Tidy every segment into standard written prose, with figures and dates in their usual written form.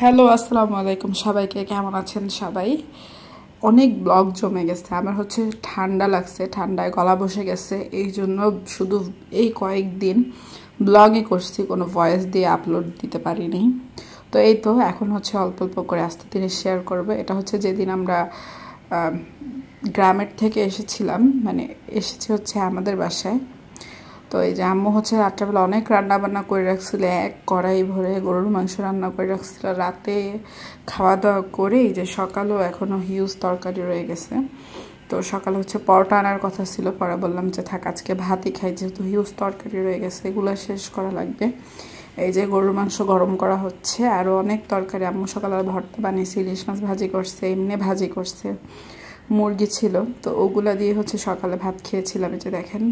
Hello, আসসালামু আলাইকুম সবাইকে। কেমন আছেন সবাই? অনেক ব্লগ জমে গেছে। আমার ঠান্ডা লাগছে, ঠান্ডায় গলা বসে গেছে, এই জন্য শুধু এই কয়েকদিন ব্লগই করছি, কোনো ভয়েস দিয়ে আপলোড দিতে পারিনি। তো এই তো এখন অল্প অল্প করে আস্তে ধীরে শেয়ার করবো। এটা যেদিন আমরা গ্রামের থেকে এসেছিলাম, মানে এসেছি আমাদের বাসায়। তো এই যে আম্মু রাত্রেবেলা অনেক রান্না বান্না করে রাখছিল, এক কড়াই ভরে গরুর মাংস রান্না করে রাখছিল। রাতে খাওয়া দাওয়া করে এই যে সকালেও এখনও হিউজ তরকারি রয়ে গেছে। তো সকালে পরোটা আনার কথা ছিল, পরে বললাম যে থাক আজকে ভাতই খাই, যেহেতু হিউজ তরকারি রয়ে গেছে, এগুলো শেষ করা লাগবে। এই যে গরুর মাংস গরম করা হচ্ছে, আরও অনেক তরকারি। আম্মু সকালে ভর্তা বানিয়েছে, ইলিশ মাছ ভাজি করছে, এমনি ভাজি করছে, মুরগি ছিল। তো ওগুলা দিয়ে সকালে ভাত খেয়েছিলাম। এই যে দেখেন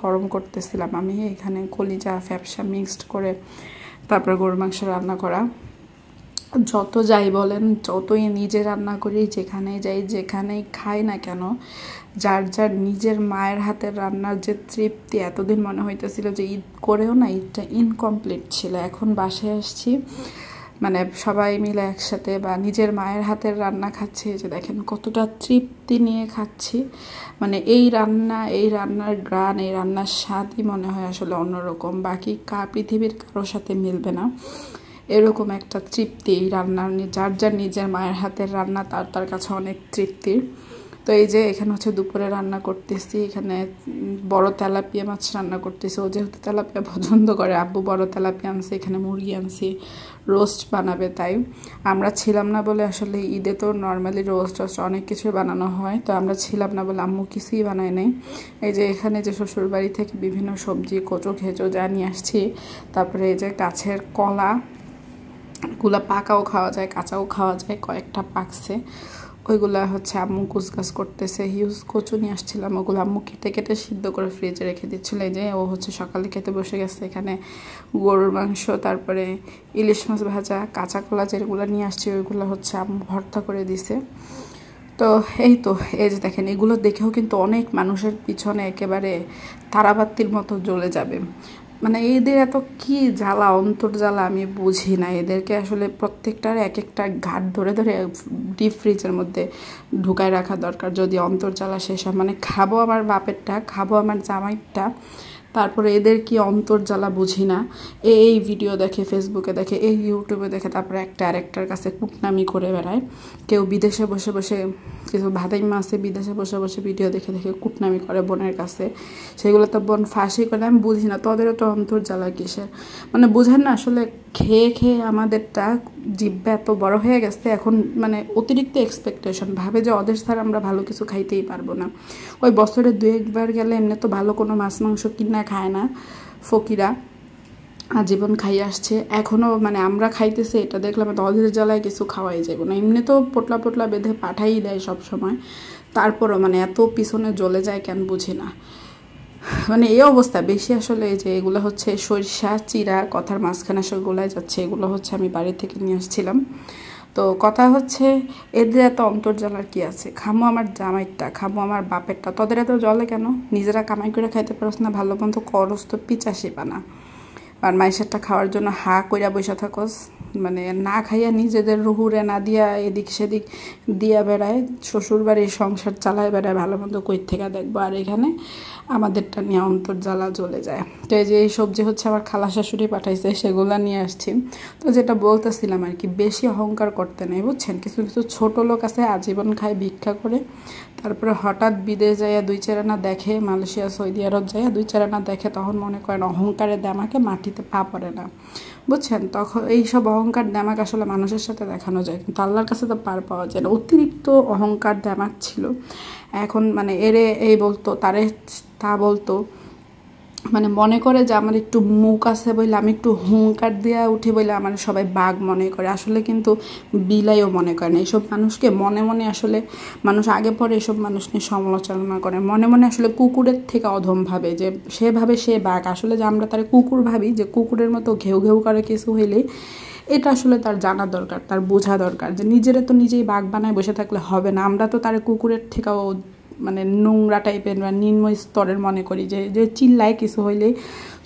গরম করতেছিলাম আমি, এখানে কলিজা ফ্যাপসা মিক্সড করে তারপরে গরুর মাংস রান্না করা। যত যাই বলেন, যতই নিজে রান্না করি, যেখানে যাই যেখানেই খাই না কেন, যার যার নিজের মায়ের হাতের রান্নার যে তৃপ্তি, এতদিন মনে হইতেছিল যে ঈদ করেও না ঈদটা ইনকমপ্লিট ছিল। এখন বাসায় আসছি, মানে সবাই মিলে একসাথে বা নিজের মায়ের হাতের রান্না খাচ্ছি, যে দেখেন কতটা তৃপ্তি নিয়ে খাচ্ছি। মানে এই রান্নার গ্রান, এই রান্নার স্বাদই মনে হয় আসলে অন্যরকম, বাকি পৃথিবীর কারোর সাথে মিলবে না। এরকম একটা তৃপ্তি এই রান্নার, যার যার নিজের মায়ের হাতের রান্না তার কাছে অনেক তৃপ্তির। তো এই যে এখানে দুপুরে রান্না করতেছি, এখানে বড় তেলাপিয়া মাছ রান্না করতেছি। ও যেহেতু তেলাপিয়া পছন্দ করে, আব্বু বড় তেলাপিয়া আনছে, এখানে মুরগি আনছি, রোস্ট বানাবে। তাই আমরা ছিলাম না বলে, আসলে ঈদে তো নর্মালি রোস্ট অনেক কিছু বানানো হয়, তো আমরা ছিলাম না বলে আম্মু কিছুই বানায় নাই। এই যে এখানে যে শ্বশুরবাড়ি থেকে বিভিন্ন সবজি কচু খেচো যা নিয়ে আসছি, তারপরে এই যে গাছের কলা গুলা পাকাও খাওয়া যায়, কাঁচাও খাওয়া যায়, কয়েকটা পাকছে, ওইগুলা আম্মু কুচকাচ করতেছে। হিউজ কচু নিয়ে আসছিলাম, ওগুলো আম্মু কেটে কেটে সিদ্ধ করে ফ্রিজে রেখে দিচ্ছিল। এই যে ও সকালে খেতে বসে গেছে। এখানে গরুর মাংস, তারপরে ইলিশ মাছ ভাজা, কাঁচা কলা যেগুলো নিয়ে আসছি ওইগুলো আম্মু ভর্তা করে দিছে। তো এই তো এই যে দেখেন, এগুলো দেখেও কিন্তু অনেক মানুষের পিছনে একেবারে তারাবাতির মতো জ্বলে যাবে। মানে এদের এত কি জ্বালা, অন্তর জ্বালা আমি বুঝি না। এদেরকে আসলে প্রত্যেকটার এক একটা ঘাট ধরে ধরে ডিপ ফ্রিজের মধ্যে ঢুকায় রাখা দরকার, যদি অন্তর জ্বালা শেষ হয়। মানে খাবো আমার বাপেরটা, খাবো আমার জামাইরটা, তারপরে এদের কি অন্তর জ্বালা বুঝি না। এই ভিডিও দেখে, ফেসবুকে দেখে, এই ইউটিউবে দেখে, তারপরে একটা আরেকটার কাছে কুটনামি করে বেড়ায়। কেউ বিদেশে বসে বসে, কিছু ভাদাইমা আছে বিদেশে বসে বসে ভিডিও দেখে দেখে কুটনামি করে বোনের কাছে, সেগুলো তো বোন ফাঁসি করে। আমি বুঝি না তোদেরও তো অন্তর জ্বালা কিসের, মানে বুঝেন না। আসলে খেয়ে খেয়ে আমাদেরটা জিহ্বা এত বড় হয়ে গেছে এখন, মানে অতিরিক্ত এক্সপেকটেশন, ভাবে যে ওদের ছাড়া আমরা ভালো কিছু খাইতেই পারবো না। ওই বছরে 2-1 বার গেলে এমনি তো ভালো কোনো মাছ মাংস কিনা খায় না ফকিরা, আজীবন খাই আসছে। এখনও মানে আমরা খাইতেছি, এটা দেখলাম ওদের জ্বালায় কিছু খাওয়াই যাবে না। এমনি তো পোটলা পোটলা বেঁধে পাঠাই দেয় সব সময়, তারপরও মানে এত পিছনে জ্বলে যায় কেন বুঝি না। মানে এই অবস্থা বেশি আসলে। এই যে এগুলো সরিষা চিরা, কথার মাঝখানে আসলে গোলায় যাচ্ছে, এগুলো আমি বাড়ি থেকে নিয়ে আসছিলাম। তো কথা এদের এত অন্তর্জালার কি আছে? খামো আমার জামাইরটা, খামো আমার বাপেরটা, তোদের এত জলে কেন? নিজেরা কামাই করে খাইতে পারস না, ভালো মন্দ করস তো পিচাশি পানা, আর মাইসেরটা খাওয়ার জন্য হা কইরা বসে থাকস। মানে না খাইয়া নিজেদের রুহুরে না দিয়া এদিক সেদিক দিয়া বেড়ায়, শ্বশুরবাড়ির সংসার চালায় বেড়ায়, ভালো মন্দ কই থেকে দেখবো। আর এখানে আমাদেরটা নিয়ে অন্তর জ্বালা জ্বলে যায়। তো এই যে এই সবজি আমার খালা শাশুড়ি পাঠাইছে, সেগুলো নিয়ে আসছি। তো যেটা বলতেছিলাম আর কি, বেশি অহংকার করতে নেই, বুঝছেন। কিছু কিছু ছোটো লোক আছে আজীবন খায় ভিক্ষা করে, তারপরে হঠাৎ বিদেশ যাইয়া 2-4 আনা দেখে, মালয়েশিয়া সৌদি আরব যাইয়া 2-4 আনা দেখে, তখন মনে করেন অহংকারের দামাকে মাটিতে পা পড়ে না, বুঝছেন। তখন এইসব অহংকার দামাক আসলে মানুষের সাথে দেখানো যায়, কিন্তু আল্লাহর কাছে তো পার পাওয়া যায় না। অতিরিক্ত অহংকার দামাক ছিল। এখন মানে এরে এই বলতো, তারে তা বলতো, মানে মনে করে যে আমার একটু মুখ আছে বলে, আমি একটু হুঙ্কার দিয়া উঠে বলে আমার সবাই বাঘ মনে করে। আসলে কিন্তু বিলাইও মনে করে না। এইসব মানুষকে মনে মনে আসলে মানুষ আগে পরে এসব মানুষ নিয়ে সমালোচনা করে, মনে মনে আসলে কুকুরের থেকে অধম ভাবে, যে সে ভাবে সে বাঘ। আসলে যে আমরা তার কুকুর ভাবি, যে কুকুরের মতো ঘেউ ঘেউ করে কিছু হইলেই, এটা আসলে তার জানা দরকার, তার বোঝা দরকার যে নিজেরা তো নিজেই বাঘ বানায় বসে থাকলে হবে না। আমরা তো তার কুকুরের থেকেও মানে নোংরা টাইপের বা নিম্ন স্তরের মনে করি, যে চিল্লায় কিছু হইলেই,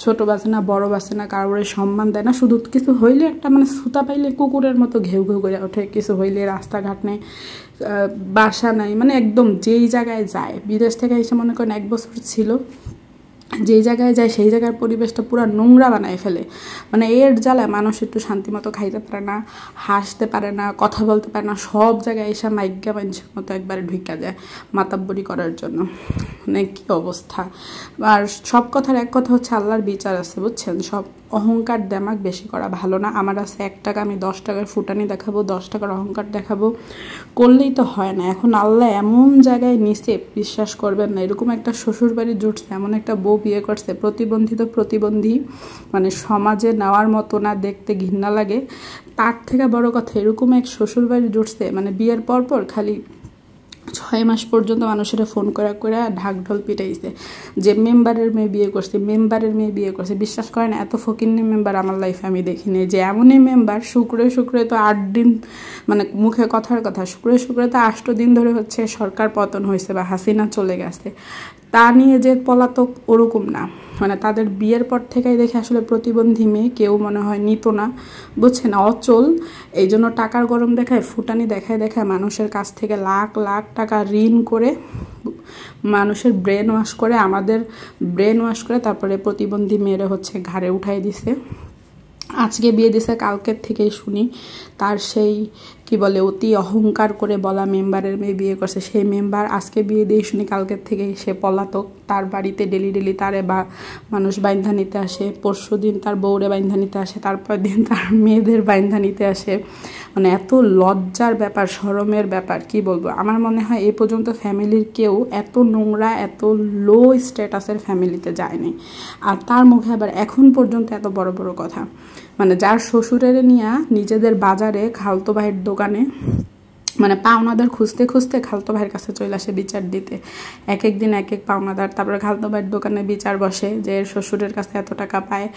ছোট বাসে না বড় বাসে না, কারোর সম্মান দেয় না, শুধু কিছু হইলে একটা মানে সুতা পাইলে কুকুরের মতো ঘেউ ঘেউ করে ওঠে, কিছু হইলে রাস্তাঘাট নেই, বাসা নাই, মানে একদম যেই জায়গায় যায়, বিদেশ থেকে এসে মনে করেন 1 বছর ছিল, যেই জায়গায় যায় সেই জায়গার পরিবেশটা পুরো নোংরা বানায় ফেলে। মানে এর জ্বালায় মানুষ একটু শান্তিমতো খাইতে পারে না, হাসতে পারে না, কথা বলতে পারে না, সব জায়গায় এসে মাইগ্যা মানুষের মতো একবারে ঢুকা যায় মাতাব্বরি করার জন্য। মানে কী অবস্থা। আর সব কথার এক কথা হচ্ছে আল্লাহর বিচার আছে, বুঝছেন। সব অহংকার দেমাক বেশি করা ভালো না। আমার আছে 1 টাকা, আমি 10 টাকার ফুটানি দেখাবো, 10 টাকার অহংকার দেখাবো, করলেই তো হয় না। এখন আল্লাহ এমন জায়গায় নিচে, বিশ্বাস করবেন না, এরকম একটা শ্বশুর বাড়ি জুটছে, এমন একটা বউ বিয়ে করছে, প্রতিবন্ধী তো প্রতিবন্ধী, মানে সমাজে নেওয়ার মতো না, দেখতে ঘৃণা লাগে। তার থেকে বড় কথা, এরকম এক শ্বশুর বাড়ি জুটছে, মানে বিয়ের পর খালি 6 মাস পর্যন্ত মানুষেরা ফোন করে ঢাকঢোল পিটাইছে যে মেম্বারের মেয়ে বিয়ে করছে, মেম্বারের মেয়ে বিয়ে করছে। বিশ্বাস করেন, এত ফকিন্নি মেম্বার আমার লাইফে আমি দেখিনি। যে এমনই মেম্বার, শুক্রে তো 8 দিন, মানে মুখে কথার কথা, শুক্রে তো 8 দিন ধরে হচ্ছে সরকার পতন হয়েছে বা হাসিনা চলে গেছে, তা নিয়ে যে পলাতক ওরকম না। মানে তাদের বিয়ের পর থেকেই দেখে আসলে প্রতিবন্ধী মেয়ে কেউ মনে হয় নিত না, বুঝছেন, অচল। এই জন্য টাকার গরম দেখায়, ফুটানি দেখায় মানুষের কাছ থেকে লাখ লাখ টাকা ঋণ করে, মানুষের ব্রেন ওয়াশ করে, আমাদের ব্রেন ওয়াশ করে, তারপরে প্রতিবন্ধী মেয়েরা হচ্ছে ঘাড়ে উঠাই দিছে। আজকে বিয়ে দিছে, কালকের থেকেই শুনি তার সেই কি বলে অতি অহংকার করে বলা মেম্বারের মেয়ে বিয়ে করছে। সেই মেম্বার আজকে বিয়ে দিয়ে শুনি কালকের থেকেই সে পলাতক। তার বাড়িতে ডেলি তারে বা মানুষ বাইন্ধা নিতে আসে, পরশু দিন তার বউরে বাইন্ধা নিতে আসে, তারপর দিন তার মেয়েদের বাইন্ধা নিতে আসে। মানে এত লজ্জার ব্যাপার, শরমের ব্যাপার, কি বলবো। আমার মনে হয় এই পর্যন্ত ফ্যামিলির কেউ এত নোংরা, এত লো স্ট্যাটাসের ফ্যামিলিতে যায়নি। আর তার মুখে আবার এখন পর্যন্ত এত বড় বড় কথা। মানে যার শ্বশুরের নিয়ে নিজেদের বাজারে খালতো ভাইয়ের দোকানে, মানে পাওনাদার খুঁজতে খুঁজতে খালতো ভাইয়ের কাছে চলে আসে বিচার দিতে। এক দিন এক পাওনাদার, তারপরে খালতো ভাইয়ের দোকানে বিচার বসে যে শ্বশুরের কাছে এত টাকা পায়।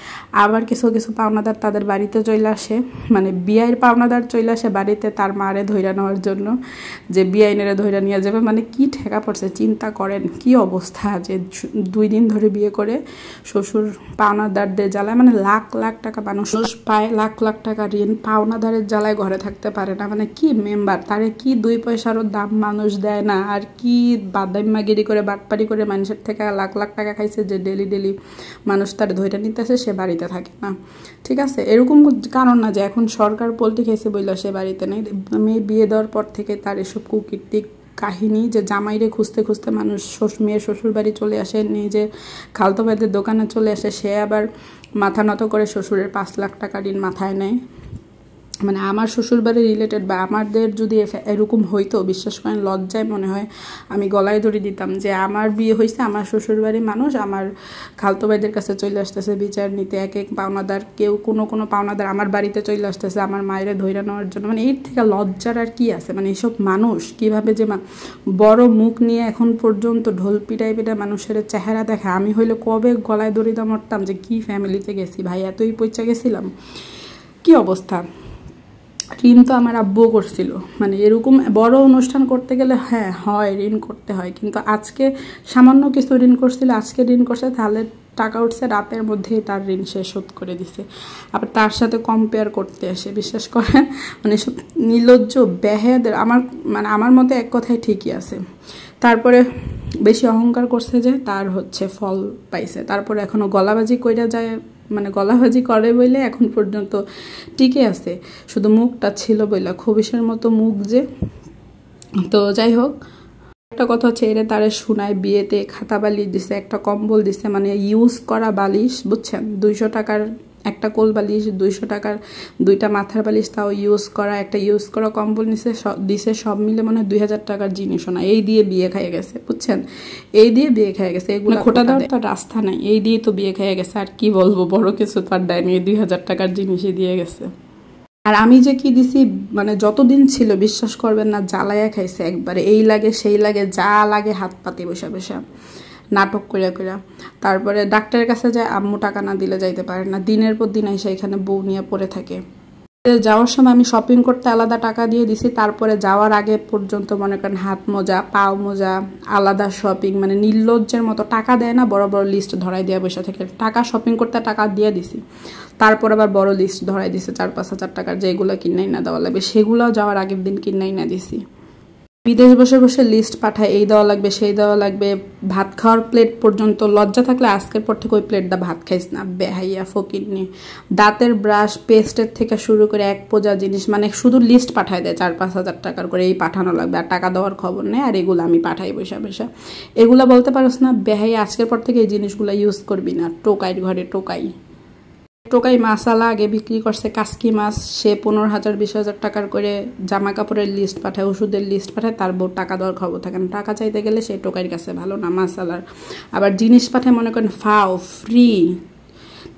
আবার কিছু পাওনাদার তাদের বাড়িতে চলে আসে, মানে বিয়ের পাওনাদার চলে আসে বাড়িতে তার মারে ধইরা নেওয়ার জন্য, যে বিআইনেরা ধইরা নিয়ে যাবে। মানে কি ঠেকা পড়ছে, চিন্তা করেন কি অবস্থা। যে 2 দিন ধরে বিয়ে করে শ্বশুর পাওনাদারদের জ্বালায়, মানে লাখ লাখ টাকা মানুষ পায়, লাখ লাখ টাকা ঋণ, পাওনাদারের জ্বালায় ঘরে থাকতে পারে না। মানে কি মেম্বার, তারে কি 2 পয়সারও দাম মানুষ দেয় না। আর কি বাদাইমাগিরি করে, বাটপারি করে মানুষের থেকে লাখ লাখ টাকা খাইছে, যে ডেলি মানুষ তার ধৈর্য নিতেছে, সে বাড়িতে থাকে না। ঠিক আছে, এরকম কারণ না যে এখন সরকার পোল্ট্রি খাইছে বইলা সে বাড়িতে নেই। মেয়ে বিয়ে দেওয়ার পর থেকে তার এসব কুকীর্তিক কাহিনী, যে জামাইরে খুঁজতে খুঁজতে মানুষ মেয়ের শ্বশুর বাড়ি চলে আসে, নিজে খালতো ভাইদের দোকানে চলে আসে, সে আবার মাথা নত করে শ্বশুরের 5 লাখ টাকা ঋণ মাথায় নেয়। মানে আমার শ্বশুরবাড়ি রিলেটেড বা আমাদের যদি এরকম হইতো, বিশ্বাস করেন লজ্জায় মনে হয় আমি গলায় ধরে দিতাম যে আমার বিয়ে হয়েছে, আমার শ্বশুরবাড়ির মানুষ আমার খালতো ভাইদের কাছে চলে আসতেছে বিচার নিতে। এক পাওনাদার, কেউ কোনো পাওনাদার আমার বাড়িতে চলে আসতেছে আমার মায়েরা ধইরা নেওয়ার জন্য। মানে এর থেকে লজ্জার আর কি আছে। মানে এইসব মানুষ কীভাবে যে বড় মুখ নিয়ে এখন পর্যন্ত ঢোল পিটাই মানুষের চেহারা দেখে। আমি হইলে কবে গলায় দড়ি দিয়ে মরতাম যে কি ফ্যামিলিতে গেছি ভাই, এতই পয়সা গেছিলাম। কি অবস্থা। ঋণ তো আমার আব্বুও করছিল। মানে এরকম বড় অনুষ্ঠান করতে গেলে হ্যাঁ হয়, ঋণ করতে হয়, কিন্তু আজকে সামান্য কিছু ঋণ করছিল, আজকে ঋণ করছে, তাহলে টাকা উঠছে রাতের মধ্যেই তার ঋণ সে শোধ করে দিছে। আবার তার সাথে কম্পেয়ার করতে আসে, বিশ্বাস করেন মানে সব নির্লজ্জ বেহায়াদের। আমার মতে এক কথায় ঠিকই আছে। তারপরে বেশি অহংকার করছে যে তার হচ্ছে ফল পাইছে। তারপরে এখনও গলাবাজি কইরা যায়, মানে গলাবাজি করে বইলে এখন পর্যন্ত টিকে আছে। শুধু মুখটা ছিল বইলা, খবিসের মতো মুখ যে। তো যাই হোক, একটা কথা হচ্ছে এরা তারে শোনায় বিয়েতে খাতা বালিশ দিছে, একটা কম্বল দিছে, মানে ইউজ করা বালিশ, বুঝছেন। 200 টাকার একটা কোল বালিশ, 200 টাকার 2টা মাথার বালিশ, তাও ইউজ করা, একটা ইউজ করা কম্বল দিছে, সব মিলে মানে 2000 টাকার জিনিসও না। এই দিয়ে বিয়ে খাইয়ে গেছে, বুঝছেন, এই দিয়ে বিয়ে খাইয়ে গেছে। এগুলো খোটা দেওয়ার তো রাস্তা নাই, এই দিয়ে তো বিয়ে খাইয়ে গেছে। আর কি বলবো, বড় কিছু তার দেয়নি, 2000 টাকার জিনিসই দিয়ে গেছে। আর আমি যে কি দিছি, মানে যতদিন ছিল বিশ্বাস করবেন না, জ্বালাইয়া খাইছে একবারে। এই লাগে সেই লাগে, যা লাগে হাত পাতে বসা নাটক করিয়া। তারপরে ডাক্তারের কাছে যায়, আম্মু টাকা না দিলে যাইতে পারে না। দিনের পর দিন এসে এখানে বউ নিয়ে পড়ে থাকে। যাওয়ার সময় আমি শপিং করতে আলাদা টাকা দিয়ে দিছি, তারপরে যাওয়ার আগে পর্যন্ত মনে করেন হাত মোজা পাও মোজা আলাদা শপিং, মানে নির্লজ্জের মতো টাকা দেয় না, বড় বড় লিস্ট ধরাই দেওয়া বসে থেকে টাকা শপিং করতে টাকা দিয়ে দিছি, তারপর আবার বড় লিস্ট ধরাই দিছে 4-5 হাজার টাকার, যেগুলো কিনাই না দেওয়া লাগবে সেগুলো যাওয়ার আগের দিন কিনাই না দিছি। বিদেশ বসে বসে লিস্ট পাঠায়, এই দেওয়া লাগবে সেই দেওয়া লাগবে, ভাত খাওয়ার প্লেট পর্যন্ত লজ্জা থাকলে আজকের পর থেকে ওই প্লেট দা ভাত খাইস না, বেহাইয়া ফকিরনি। দাঁতের ব্রাশ পেস্টের থেকে শুরু করে এক পোজা জিনিস, মানে শুধু লিস্ট পাঠায় দেয় 4-5 হাজার টাকার করে, এই পাঠানো লাগবে, আর টাকা দেওয়ার খবর নেই, আর এগুলো আমি পাঠাই বসে বসে। এগুলো বলতে পারোস না বেহাইয়া, আজকের পর থেকে এই জিনিসগুলো ইউজ করবি না, টোকাইয়ের ঘরে টোকাই। টোকাই মাসালা আগে বিক্রি করছে কাসকি মাছ, সে 15,000-20,000 টাকার করে জামা কাপড়ের লিস্ট পাঠায়, ওষুধের লিস্ট পাঠায়, তার বউ টাকা দেওয়ার খবর থাকে না, টাকা চাইতে গেলে সেই টোকাইয়ের কাছে ভালো না মাসালার। আবার জিনিস পাঠায় মনে করেন ফাও ফ্রি,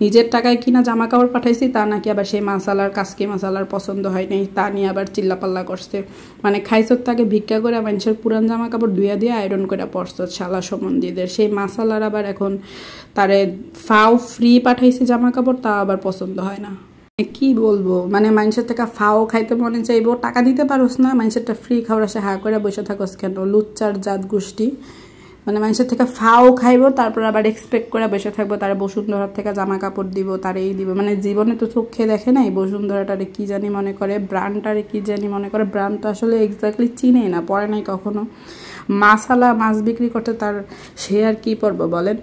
নিজের টাকায় কিনা জামা কাপড় পাঠাইছি, তা নাকি আবার সেই মাসালার কাসকি মাসালার পছন্দ হয় নাই, তা নিয়ে আবার চিল্লাপাল্লা করছে, মানে খাইছত তাকে ভিক্ষা করে মানুষের পুরান জামা কাপড় ধুইয়া দিয়ে আয়রন করে পড়ছ শালা সম্বন্ধীদের, সেই মাসালার আবার এখন তারে ফাও ফ্রি পাঠাইছি জামা কাপড়, তা আবার পছন্দ হয় না। কি বলবো, মানে মানুষের থেকে ফাও খাইতে মনে চাইবো, টাকা দিতে পারোস না, মানুষেরটা ফ্রি খাওয়ার আসে হা করে বসে থাকোস কেন, লুচ্চার জাত গোষ্ঠী। মানে মানুষের থেকে ফাও খাইবো, তারপর আবার এক্সপেক্ট করে বসে থাকবো তারা বসুন্ধরার থেকে জামা কাপড় দিব, তার এই দিব, মানে জীবনে তো চোখে দেখে নাই বসুন্ধরাটারে কি জানি মনে করে, ব্র্যান্ডটারে কি জানি মনে করে, ব্র্যান্ড তো আসলে এক্স্যাক্টলি চিনে না, পড়ে নাই কখনো। মাছালা মাছ বিক্রি করতে তার সে আর কি পড়বো বলেন,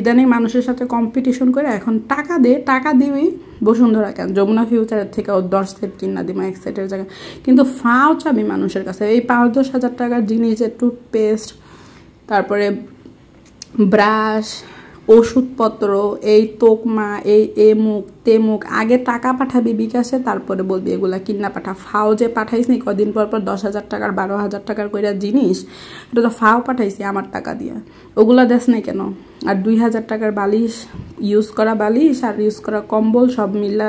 ইদানিং মানুষের সাথে কম্পিটিশন করে এখন টাকা দিবি বসুন্ধরা কেন, যমুনা ফিউচারের থেকে 10 সেট কিনা দিব 1 সেটের জায়গায়, কিন্তু ফাও চাবি মানুষের কাছে, এই 5-10 হাজার টাকার জিনিসের টুথপেস্ট, তারপরে ব্রাশ, ওষুধপত্র, এই তোকমা, এই এমুক তেমুক, আগে টাকা পাঠাবি বিকাশে, তারপরে বলবি এগুলা কিনা পাঠা। ফাও যে পাঠাইস নি কদিন পর 10,000 টাকার 12,000 টাকার কইরা জিনিস, এটা তো ফাও পাঠাইছি আমার টাকা দিয়া, ওগুলা দেশ নাই কেন। আর 2,000 টাকার বালিশ, ইউজ করা বালিশ আর ইউজ করা কম্বল সব মিলা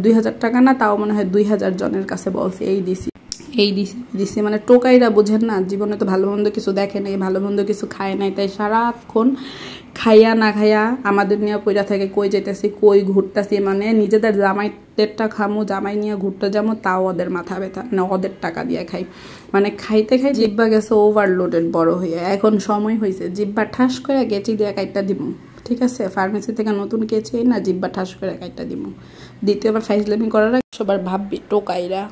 2,000 টাকা না, তাও মনে হয় 2,000 জনের কাছে বলছি এই দিছি, মানে টোকাইরা বোঝেন না, জীবনে তো ভালো মন্দ কিছু দেখে নাই, ভালো মন্দ কিছু খায় নাই, তাই সারাক্ষণ খাইয়া না খাইয়া আমাদের নিয়ে পইরা থাকে, কই যেতেছি কই ঘুরতেছি, মানে নিজেদের জামাইদেরটা খামু, জামাই নিয়ে ঘুরতে যাবো, তাও ওদের মাথা ব্যথা, না ওদের টাকা দিয়ে খাই, মানে খাইতে জিব্বা গেছে ওভারলোডেড বড় হয়ে, এখন সময় হয়েছে জিব্বা ঠাস করে গেচি দিয়ে কাইটটা দিব, ঠিক আছে, ফার্মেসি থেকে নতুন কেচি না জিব্বা ঠাস করে কাইটটা দিব, দ্বিতীয়বার ফাইজলামি করার আগে সবার ভাববি টোকাইরা।